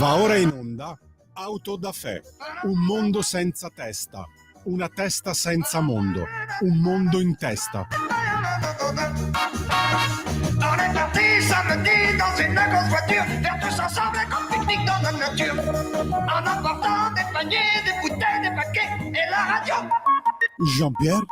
Va ora in onda Auto da Fè, un mondo senza testa, una testa senza mondo, un mondo in testa. On est parti samedi dans une grosse voiture, faire tous ensemble un grand pique-nique dans la nature, en emportant des paniers, des bouteilles, des paquets et la radio. Jean-Pierre,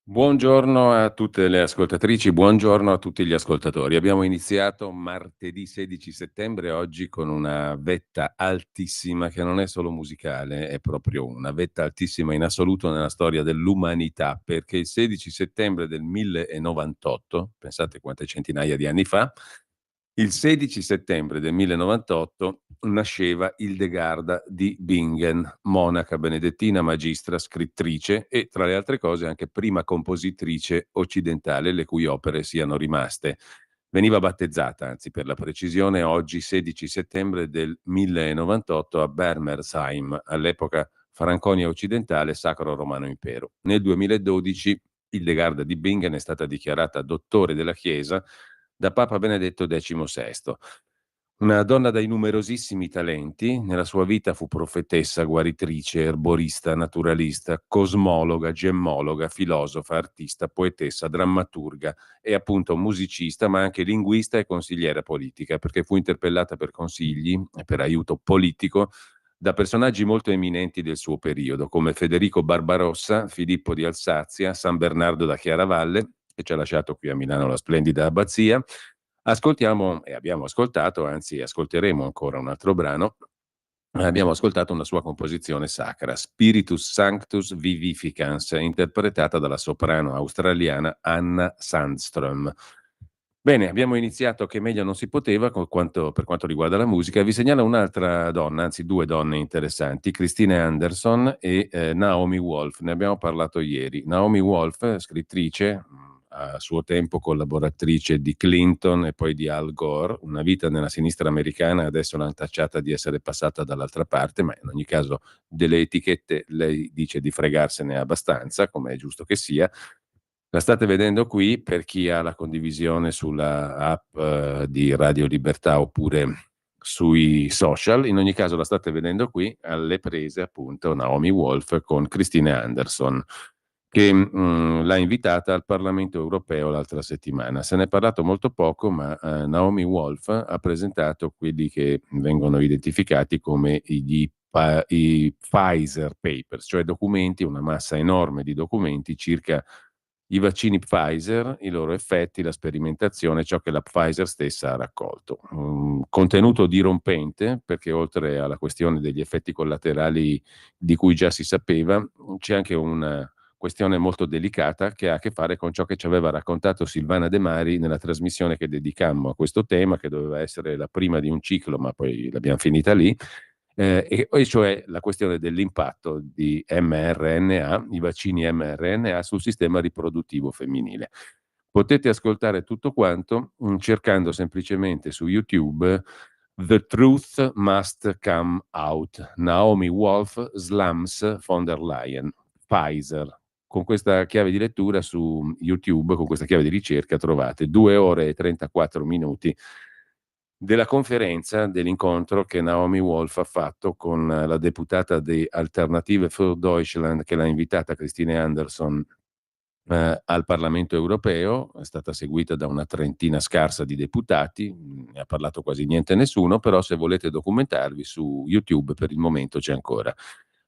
buongiorno a tutte le ascoltatrici, buongiorno a tutti gli ascoltatori. Abbiamo iniziato martedì 16 settembre oggi con una vetta altissima che non è solo musicale, è proprio una vetta altissima in assoluto nella storia dell'umanità, perché il 16 settembre del 1098, pensate quante centinaia di anni fa, il 16 settembre del 1098 nasceva Hildegarda di Bingen, monaca benedettina, magistra, scrittrice e, tra le altre cose, anche prima compositrice occidentale le cui opere siano rimaste. Veniva battezzata, anzi per la precisione, oggi 16 settembre del 1098 a Bermersheim, all'epoca Franconia occidentale, Sacro Romano Impero. Nel 2012 Hildegarda di Bingen è stata dichiarata dottore della Chiesa da Papa Benedetto XVI. Una donna dai numerosissimi talenti, nella sua vita fu profetessa, guaritrice, erborista, naturalista, cosmologa, gemmologa, filosofa, artista, poetessa, drammaturga e appunto musicista, ma anche linguista e consigliera politica, perché fu interpellata per consigli e per aiuto politico da personaggi molto eminenti del suo periodo, come Federico Barbarossa, Filippo di Alsazia, San Bernardo da Chiaravalle, che ci ha lasciato qui a Milano la splendida abbazia. Ascoltiamo, e abbiamo ascoltato, anzi ascolteremo ancora un altro brano, abbiamo ascoltato una sua composizione sacra, Spiritus Sanctus Vivificans, interpretata dalla soprano australiana Anna Sandström. Bene, abbiamo iniziato che meglio non si poteva per quanto riguarda la musica. Vi segnalo un'altra donna, anzi due donne interessanti, Christine Anderson e Naomi Wolf. Ne abbiamo parlato ieri. Naomi Wolf, scrittrice, a suo tempo collaboratrice di Clinton e poi di Al Gore, una vita nella sinistra americana, adesso l'hanno tacciata di essere passata dall'altra parte, ma in ogni caso delle etichette lei dice di fregarsene abbastanza, come è giusto che sia. La state vedendo qui per chi ha la condivisione sulla app di Radio Libertà oppure sui social. In ogni caso la state vedendo qui, alle prese appunto Naomi Wolf con Christine Anderson, che l'ha invitata al Parlamento europeo l'altra settimana. Se ne è parlato molto poco, ma Naomi Wolf ha presentato quelli che vengono identificati come i Pfizer Papers, cioè documenti, una massa enorme di documenti circa i vaccini Pfizer, i loro effetti, la sperimentazione, ciò che la Pfizer stessa ha raccolto. Un contenuto dirompente, perché oltre alla questione degli effetti collaterali di cui già si sapeva, c'è anche una questione molto delicata che ha a che fare con ciò che ci aveva raccontato Silvana De Mari nella trasmissione che dedicammo a questo tema, che doveva essere la prima di un ciclo, ma poi l'abbiamo finita lì. E cioè la questione dell'impatto di mRNA, i vaccini mRNA sul sistema riproduttivo femminile. Potete ascoltare tutto quanto cercando semplicemente su YouTube The Truth Must Come Out, Naomi Wolf slams von der Leyen, Pfizer. Con questa chiave di lettura su YouTube, con questa chiave di ricerca, trovate 2 ore e 34 minuti della conferenza, dell'incontro che Naomi Wolf ha fatto con la deputata di Alternative für Deutschland, che l'ha invitata, Christine Anderson, al Parlamento europeo. È stata seguita da una trentina scarsa di deputati, ne ha parlato quasi niente nessuno, però se volete documentarvi su YouTube per il momento c'è ancora.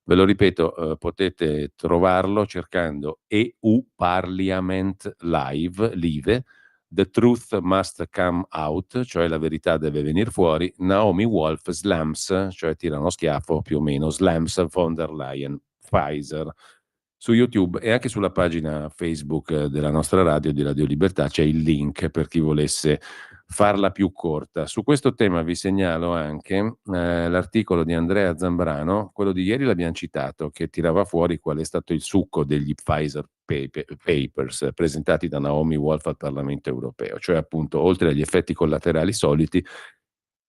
Ve lo ripeto, potete trovarlo cercando EU Parliament Live, The Truth Must Come Out, cioè la verità deve venire fuori, Naomi Wolf slams, cioè tira uno schiaffo più o meno, slams von der Leyen, Pfizer. Su YouTube e anche sulla pagina Facebook della nostra radio, di Radio Libertà, c'è il link per chi volesse farla più corta. Su questo tema vi segnalo anche l'articolo di Andrea Zambrano, quello di ieri l'abbiamo citato, che tirava fuori qual è stato il succo degli Pfizer Papers presentati da Naomi Wolf al Parlamento europeo, cioè appunto oltre agli effetti collaterali soliti,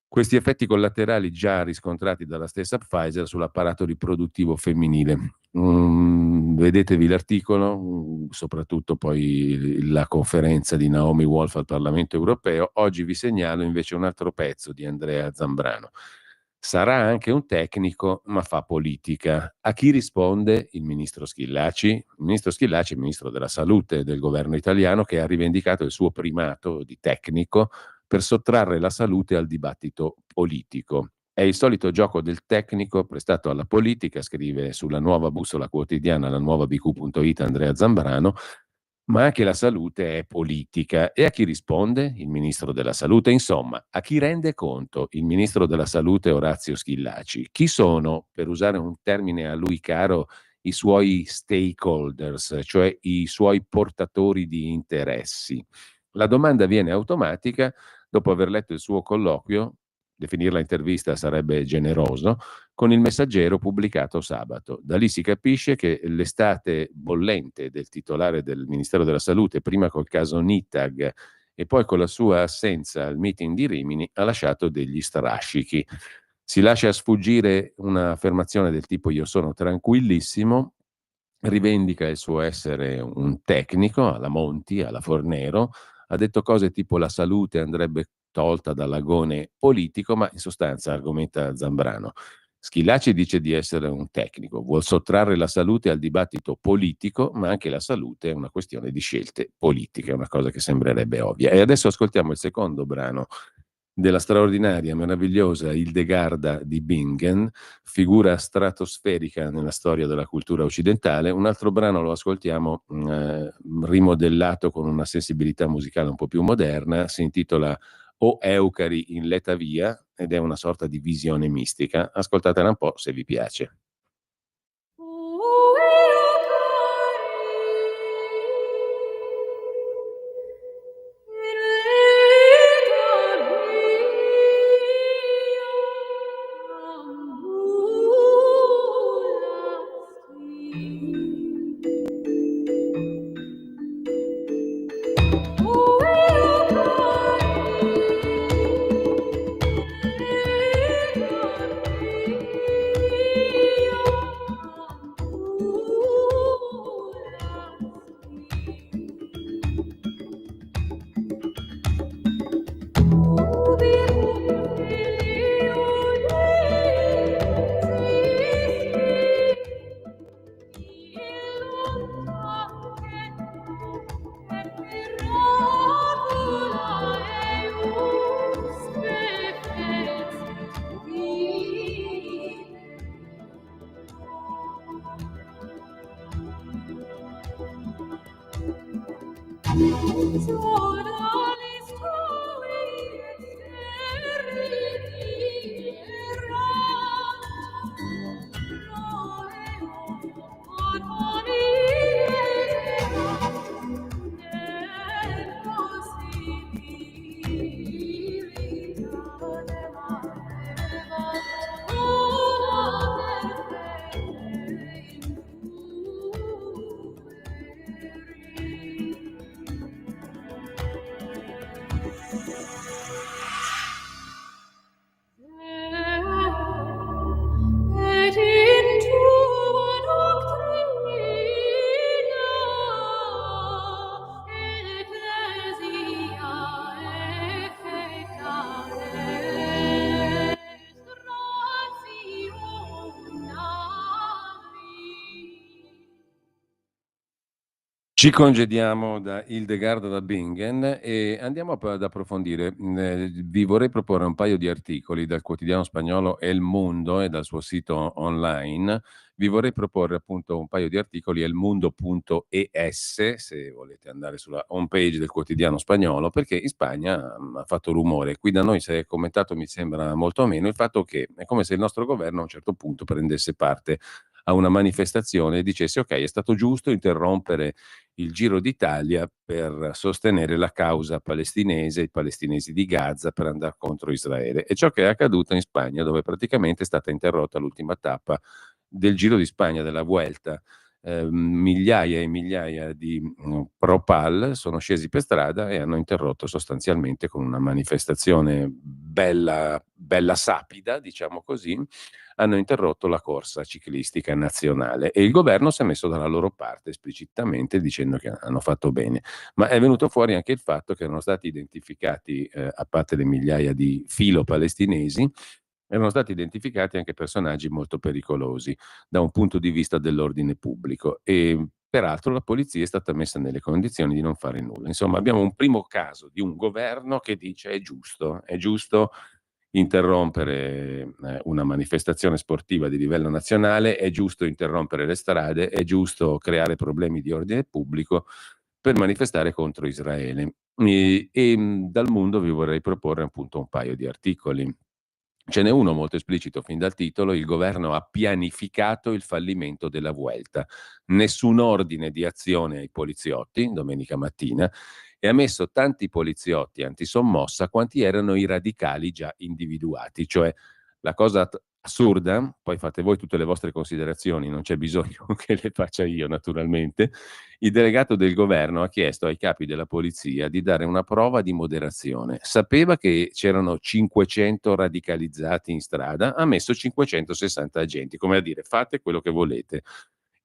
questi effetti collaterali già riscontrati dalla stessa Pfizer sull'apparato riproduttivo femminile. Vedetevi l'articolo, soprattutto poi la conferenza di Naomi Wolf al Parlamento europeo. Oggi vi segnalo invece un altro pezzo di Andrea Zambrano. Sarà anche un tecnico, ma fa politica. A chi risponde il ministro Schillaci? Il ministro Schillaci è il ministro della salute del governo italiano, che ha rivendicato il suo primato di tecnico per sottrarre la salute al dibattito politico. È il solito gioco del tecnico prestato alla politica, scrive sulla nuova bussola quotidiana, la nuova bq.it, Andrea Zambrano, ma anche la salute è politica. E a chi risponde? Il ministro della salute. Insomma, a chi rende conto il ministro della salute Orazio Schillaci? Chi sono, per usare un termine a lui caro, i suoi stakeholders, cioè i suoi portatori di interessi? La domanda viene automatica dopo aver letto il suo colloquio, definirla intervista sarebbe generoso, con il Messaggero pubblicato sabato. Da lì si capisce che l'estate bollente del titolare del Ministero della Salute, prima col caso Nitag e poi con la sua assenza al meeting di Rimini, ha lasciato degli strascichi. Si lascia sfuggire un'affermazione del tipo io sono tranquillissimo, rivendica il suo essere un tecnico alla Monti, alla Fornero, ha detto cose tipo la salute andrebbe tolta dall'agone politico, ma in sostanza, argomenta Zambrano, Schillaci dice di essere un tecnico, vuol sottrarre la salute al dibattito politico, ma anche la salute è una questione di scelte politiche, una cosa che sembrerebbe ovvia. E adesso ascoltiamo il secondo brano della straordinaria, meravigliosa Hildegarda di Bingen, figura stratosferica nella storia della cultura occidentale. Un altro brano lo ascoltiamo rimodellato con una sensibilità musicale un po' più moderna, si intitola O Eucari in Leta Via ed è una sorta di visione mistica. Ascoltatela un po' se vi piace. Ci congediamo da Hildegard da Bingen e andiamo ad approfondire. Vi vorrei proporre un paio di articoli dal quotidiano spagnolo El Mundo e dal suo sito online. Vi vorrei proporre appunto un paio di articoli, elmundo.es, se volete andare sulla homepage del quotidiano spagnolo, perché in Spagna ha fatto rumore. Qui da noi, se è commentato, mi sembra molto meno il fatto che è come se il nostro governo a un certo punto prendesse parte a una manifestazione e dicesse: ok, è stato giusto interrompere il Giro d'Italia per sostenere la causa palestinese, i palestinesi di Gaza, per andare contro Israele. E ciò che è accaduto in Spagna, dove praticamente è stata interrotta l'ultima tappa del Giro di Spagna, della Vuelta. Migliaia e migliaia di pro-Pal sono scesi per strada e hanno interrotto sostanzialmente, con una manifestazione bella, bella sapida, diciamo così, hanno interrotto la corsa ciclistica nazionale e il governo si è messo dalla loro parte esplicitamente dicendo che hanno fatto bene. Ma è venuto fuori anche il fatto che erano stati identificati, a parte le migliaia di filo palestinesi, erano stati identificati anche personaggi molto pericolosi da un punto di vista dell'ordine pubblico e peraltro la polizia è stata messa nelle condizioni di non fare nulla. Insomma, abbiamo un primo caso di un governo che dice è giusto interrompere una manifestazione sportiva di livello nazionale, è giusto interrompere le strade, è giusto creare problemi di ordine pubblico per manifestare contro Israele. Dal mondo vi vorrei proporre appunto un paio di articoli. Ce n'è uno molto esplicito fin dal titolo: il governo ha pianificato il fallimento della Vuelta. Nessun ordine di azione ai poliziotti domenica mattina e ha messo tanti poliziotti antisommossa quanti erano i radicali già individuati. Cioè, la cosa assurda, poi fate voi tutte le vostre considerazioni, non c'è bisogno che le faccia io naturalmente, il delegato del governo ha chiesto ai capi della polizia di dare una prova di moderazione. Sapeva che c'erano 500 radicalizzati in strada, ha messo 560 agenti, come a dire: fate quello che volete.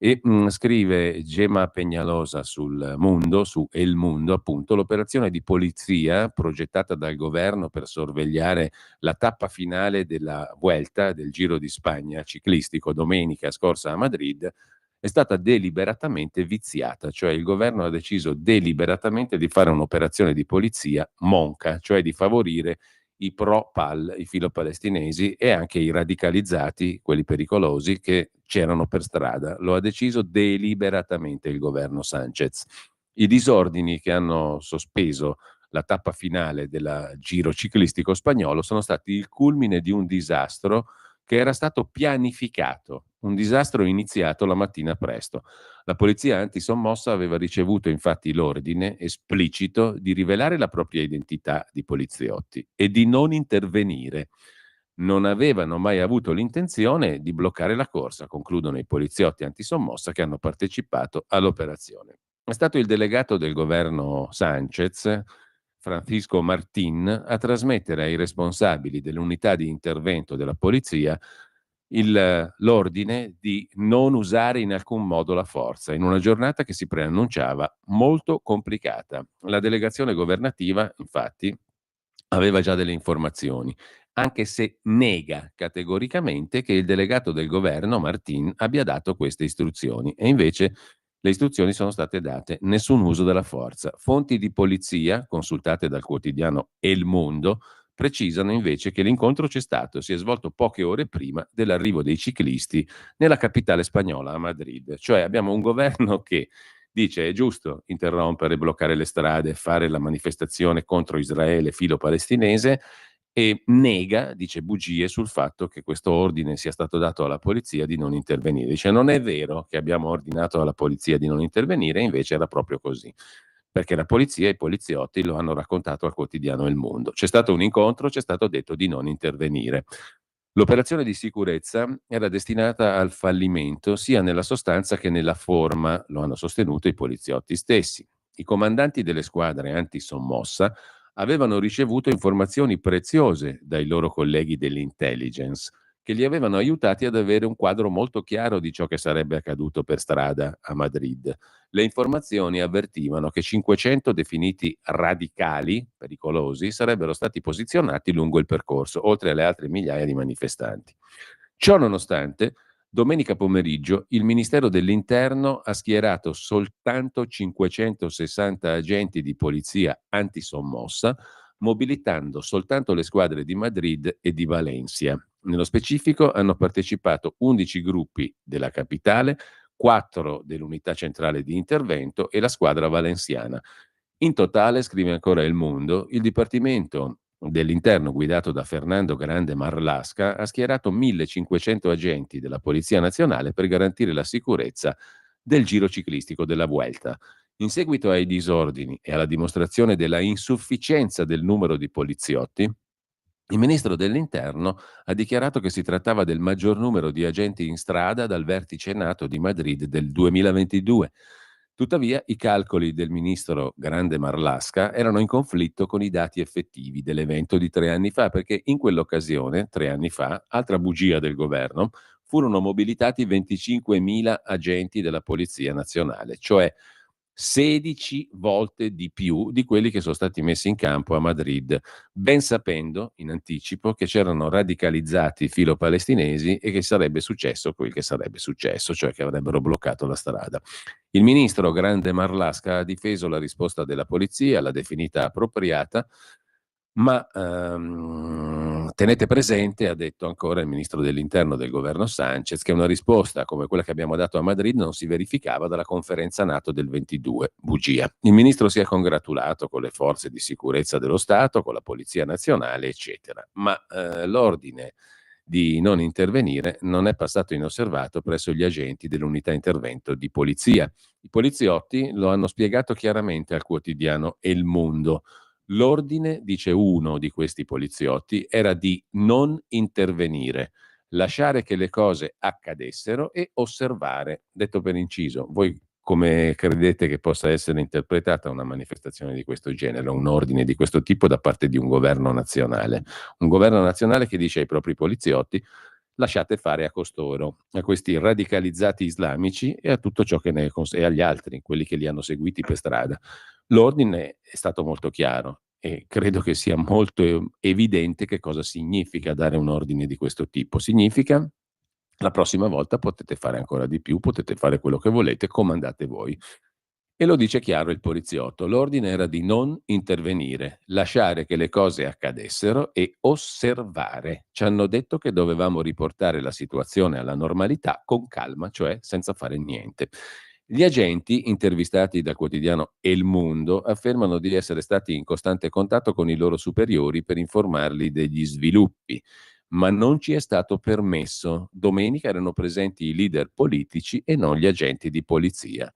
E scrive Gemma Peñalosa sul Mundo, su El Mundo, appunto, l'operazione di polizia progettata dal governo per sorvegliare la tappa finale della Vuelta, del Giro di Spagna ciclistico, domenica scorsa a Madrid, è stata deliberatamente viziata, cioè il governo ha deciso deliberatamente di fare un'operazione di polizia monca, cioè di favorire i pro-Pal, i filopalestinesi e anche i radicalizzati, quelli pericolosi che c'erano per strada. Lo ha deciso deliberatamente il governo Sanchez. I disordini che hanno sospeso la tappa finale del Giro ciclistico spagnolo sono stati il culmine di un disastro che era stato pianificato, un disastro iniziato la mattina presto. La polizia antisommossa aveva ricevuto infatti l'ordine esplicito di rivelare la propria identità di poliziotti e di non intervenire. Non avevano mai avuto l'intenzione di bloccare la corsa, concludono i poliziotti antisommossa che hanno partecipato all'operazione. È stato il delegato del governo Sanchez, Francisco Martín, a trasmettere ai responsabili dell'unità di intervento della polizia l'ordine di non usare in alcun modo la forza, in una giornata che si preannunciava molto complicata. La delegazione governativa, infatti, aveva già delle informazioni, anche se nega categoricamente che il delegato del governo, Martin, abbia dato queste istruzioni. E invece le istruzioni sono state date: nessun uso della forza. Fonti di polizia, consultate dal quotidiano El Mundo, precisano invece che l'incontro c'è stato e si è svolto poche ore prima dell'arrivo dei ciclisti nella capitale spagnola, a Madrid. Cioè abbiamo un governo che Dice è giusto interrompere, bloccare le strade, fare la manifestazione contro Israele filo palestinese e nega, dice bugie sul fatto che questo ordine sia stato dato alla polizia di non intervenire. Dice non è vero che abbiamo ordinato alla polizia di non intervenire, invece era proprio così. Perché la polizia e i poliziotti lo hanno raccontato al quotidiano Il Mondo. C'è stato un incontro, c'è stato detto di non intervenire. L'operazione di sicurezza era destinata al fallimento sia nella sostanza che nella forma, lo hanno sostenuto i poliziotti stessi. I comandanti delle squadre anti-sommossa avevano ricevuto informazioni preziose dai loro colleghi dell'intelligence che li avevano aiutati ad avere un quadro molto chiaro di ciò che sarebbe accaduto per strada a Madrid. Le informazioni avvertivano che 500 definiti radicali, pericolosi, sarebbero stati posizionati lungo il percorso, oltre alle altre migliaia di manifestanti. Ciò nonostante, domenica pomeriggio il Ministero dell'Interno ha schierato soltanto 560 agenti di polizia antisommossa, mobilitando soltanto le squadre di Madrid e di Valencia. Nello specifico hanno partecipato 11 gruppi della capitale, 4 dell'unità centrale di intervento e la squadra valenziana. In totale, scrive ancora Il Mondo, il Dipartimento dell'Interno guidato da Fernando Grande Marlasca ha schierato 1500 agenti della Polizia Nazionale per garantire la sicurezza del giro ciclistico della Vuelta. In seguito ai disordini e alla dimostrazione della insufficienza del numero di poliziotti, il ministro dell'Interno ha dichiarato che si trattava del maggior numero di agenti in strada dal vertice NATO di Madrid del 2022. Tuttavia, i calcoli del ministro Grande Marlasca erano in conflitto con i dati effettivi dell'evento di 3 anni fa, perché in quell'occasione, 3 anni fa, altra bugia del governo, furono mobilitati 25.000 agenti della Polizia Nazionale, cioè 16 volte di più di quelli che sono stati messi in campo a Madrid, ben sapendo in anticipo che c'erano radicalizzati filo-palestinesi e che sarebbe successo quel che sarebbe successo, cioè che avrebbero bloccato la strada. Il ministro Grande Marlasca ha difeso la risposta della polizia, l'ha definita appropriata, ma tenete presente, ha detto ancora il ministro dell'Interno del governo Sanchez, che una risposta come quella che abbiamo dato a Madrid non si verificava dalla conferenza NATO del 22. Bugia. Il ministro si è congratulato con le forze di sicurezza dello Stato, con la Polizia Nazionale, eccetera. Ma l'ordine di non intervenire non è passato inosservato presso gli agenti dell'unità intervento di polizia. I poliziotti lo hanno spiegato chiaramente al quotidiano El Mundo. L'ordine, dice uno di questi poliziotti, era di non intervenire, lasciare che le cose accadessero e osservare. Detto per inciso, voi come credete che possa essere interpretata una manifestazione di questo genere, un ordine di questo tipo da parte di un governo nazionale? Un governo nazionale che dice ai propri poliziotti lasciate fare a costoro, a questi radicalizzati islamici e a tutto ciò che e agli altri, quelli che li hanno seguiti per strada. L'ordine è stato molto chiaro e credo che sia molto evidente che cosa significa dare un ordine di questo tipo. Significa la prossima volta potete fare ancora di più, potete fare quello che volete, comandate voi. E lo dice chiaro il poliziotto. L'ordine era di non intervenire, lasciare che le cose accadessero e osservare. Ci hanno detto che dovevamo riportare la situazione alla normalità con calma, cioè senza fare niente. Gli agenti, intervistati dal quotidiano El Mundo, affermano di essere stati in costante contatto con i loro superiori per informarli degli sviluppi, ma non ci è stato permesso. Domenica erano presenti i leader politici e non gli agenti di polizia.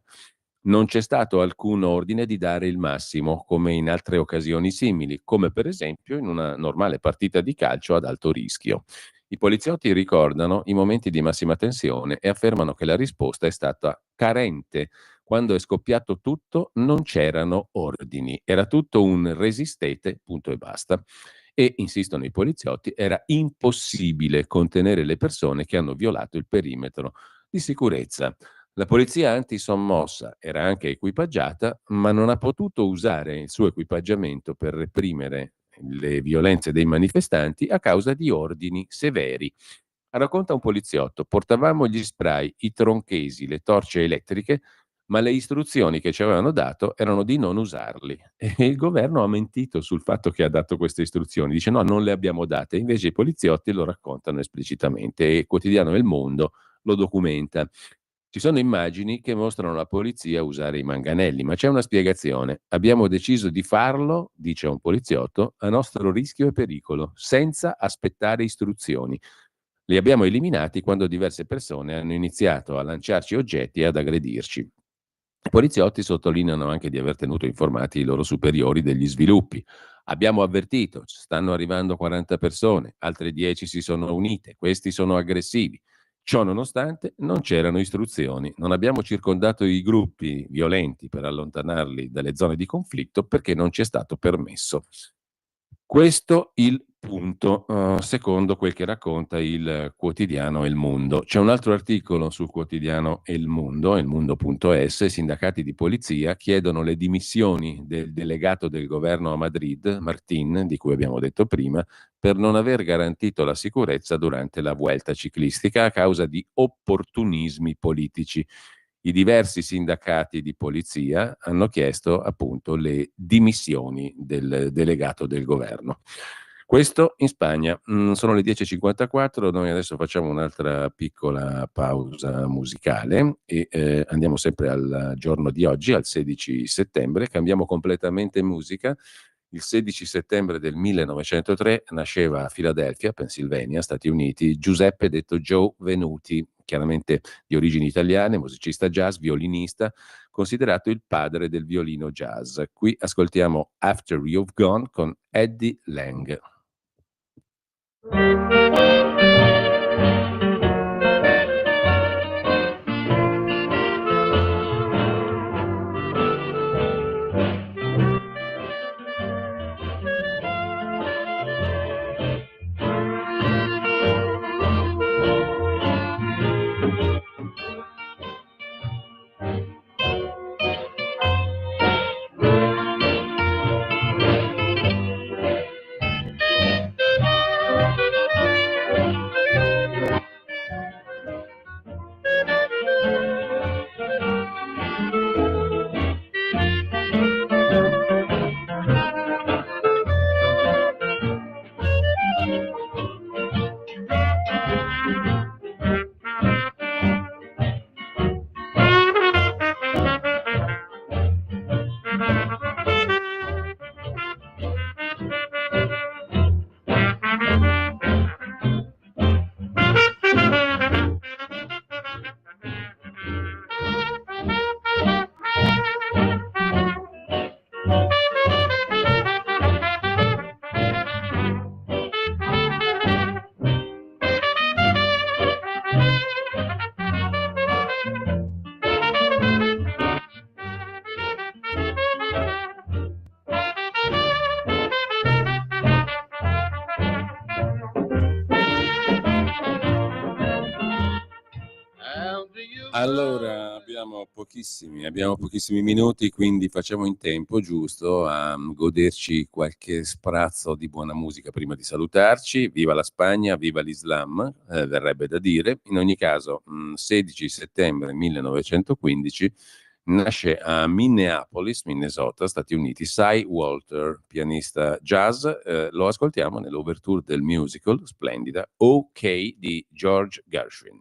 Non c'è stato alcun ordine di dare il massimo, come in altre occasioni simili, come per esempio in una normale partita di calcio ad alto rischio. I poliziotti ricordano i momenti di massima tensione e affermano che la risposta è stata carente. Quando è scoppiato tutto non c'erano ordini, era tutto un resistete, punto e basta. E, insistono i poliziotti, era impossibile contenere le persone che hanno violato il perimetro di sicurezza. La polizia antisommossa era anche equipaggiata, ma non ha potuto usare il suo equipaggiamento per reprimere le violenze dei manifestanti a causa di ordini severi. Racconta un poliziotto, portavamo gli spray, i tronchesi, le torce elettriche, ma le istruzioni che ci avevano dato erano di non usarli. E il governo ha mentito sul fatto che ha dato queste istruzioni. Dice no, non le abbiamo date. Invece i poliziotti lo raccontano esplicitamente e il quotidiano El Mondo lo documenta. Ci sono immagini che mostrano la polizia usare i manganelli, ma c'è una spiegazione. Abbiamo deciso di farlo, dice un poliziotto, a nostro rischio e pericolo, senza aspettare istruzioni. Li abbiamo eliminati quando diverse persone hanno iniziato a lanciarci oggetti e ad aggredirci. I poliziotti sottolineano anche di aver tenuto informati i loro superiori degli sviluppi. Abbiamo avvertito, stanno arrivando 40 persone, altre 10 si sono unite, questi sono aggressivi. Ciò nonostante non c'erano istruzioni, non abbiamo circondato i gruppi violenti per allontanarli dalle zone di conflitto perché non ci è stato permesso. Questo il punto, secondo quel che racconta il quotidiano El Mundo. C'è un altro articolo sul quotidiano El Mundo, elmundo.es, sindacati di polizia chiedono le dimissioni del delegato del governo a Madrid, Martín, di cui abbiamo detto prima, per non aver garantito la sicurezza durante la Vuelta ciclistica a causa di opportunismi politici. I diversi sindacati di polizia hanno chiesto appunto le dimissioni del delegato del governo. Questo in Spagna. Sono le 10.54, noi adesso facciamo un'altra piccola pausa musicale e andiamo sempre al giorno di oggi, al 16 settembre, cambiamo completamente musica. Il 16 settembre del 1903 nasceva a Philadelphia, Pennsylvania, Stati Uniti, Giuseppe detto Joe Venuti, chiaramente di origini italiane, musicista jazz, violinista, considerato il padre del violino jazz. Qui ascoltiamo After You've Gone con Eddie Lang. Allora, abbiamo pochissimi minuti, quindi facciamo in tempo giusto a goderci qualche sprazzo di buona musica prima di salutarci. Viva la Spagna, viva l'Islam, verrebbe da dire. In ogni caso, 16 settembre 1915 nasce a Minneapolis, Minnesota, Stati Uniti, Cy Walter, pianista jazz. Lo ascoltiamo nell'overture del musical splendida OK di George Gershwin.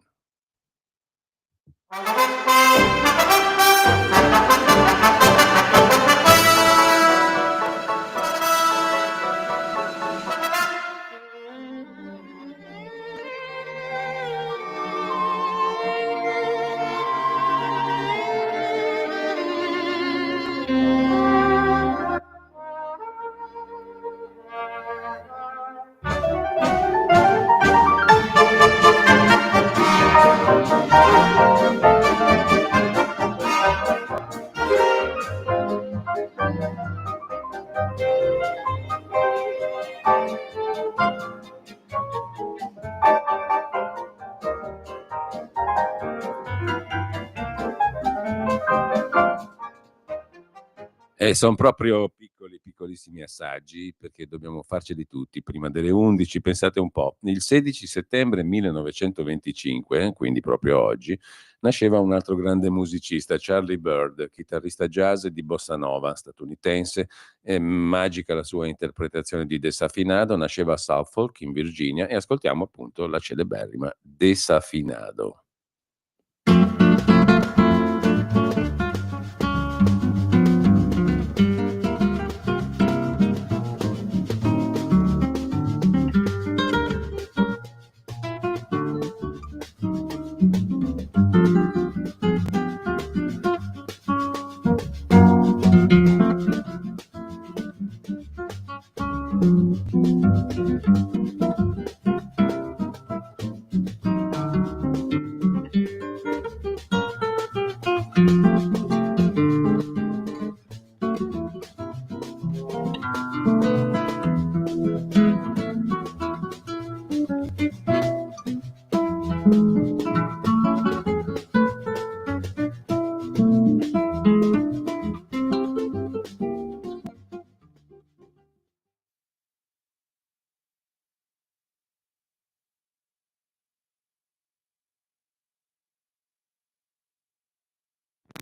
Sono proprio piccolissimi assaggi perché dobbiamo farceli tutti prima delle 11. Pensate un po', il 16 settembre 1925, quindi proprio oggi, nasceva un altro grande musicista, Charlie Byrd, chitarrista jazz di bossa nova statunitense. È magica la sua interpretazione di Desafinado, nasceva a Suffolk in Virginia e ascoltiamo appunto la celeberrima Desafinado.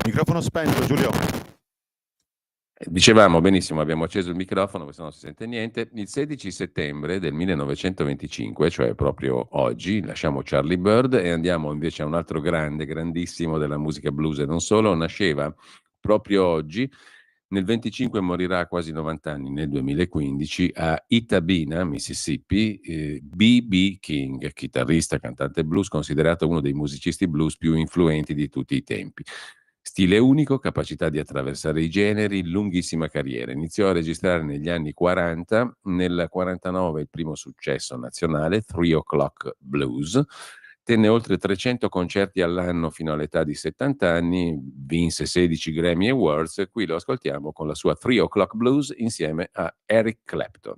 Microfono spento, Giulio. Dicevamo benissimo, abbiamo acceso il microfono, se no non si sente niente. Il 16 settembre del 1925, cioè proprio oggi, lasciamo Charlie Bird e andiamo invece a un altro grandissimo della musica blues e non solo, nasceva proprio oggi. Nel 25 morirà a quasi 90 anni, nel 2015, a Itabina, Mississippi, B.B. King, chitarrista, cantante blues, considerato uno dei musicisti blues più influenti di tutti i tempi. Stile unico, capacità di attraversare i generi, lunghissima carriera. Iniziò a registrare negli anni 40, nel 49 il primo successo nazionale, 3 O'Clock Blues. Tenne oltre 300 concerti all'anno fino all'età di 70 anni, vinse 16 Grammy Awards. Qui lo ascoltiamo con la sua 3 O'Clock Blues insieme a Eric Clapton.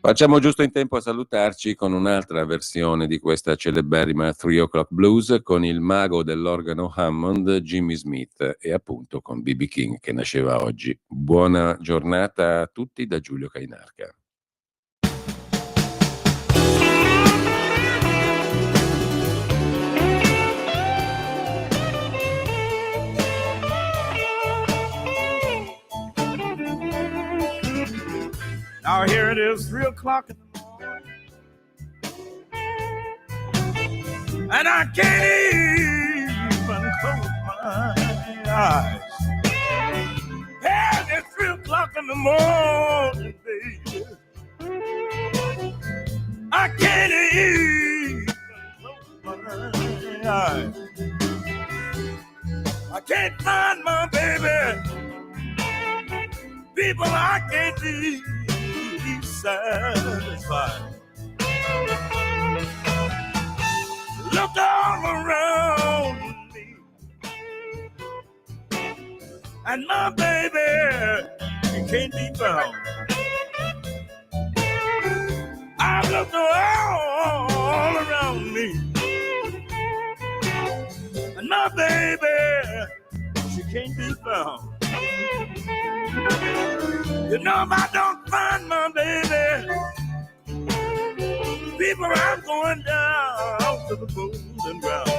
Facciamo giusto in tempo a salutarci con un'altra versione di questa celeberrima 3 O'Clock Blues con il mago dell'organo Hammond, Jimmy Smith, e appunto con B.B. King che nasceva oggi. Buona giornata a tutti da Giulio Cainarca. Now here it is, 3 o'clock in the morning, and I can't even close my eyes. And it's 3 o'clock in the morning, baby. I can't even close my eyes. I can't find my baby. People, I can't be satisfied. Look all around me, and my baby, she can't be found. I've looked all around me, and my baby, she can't be found. You know, if I don't find my baby, people, I'm going down to the golden ground.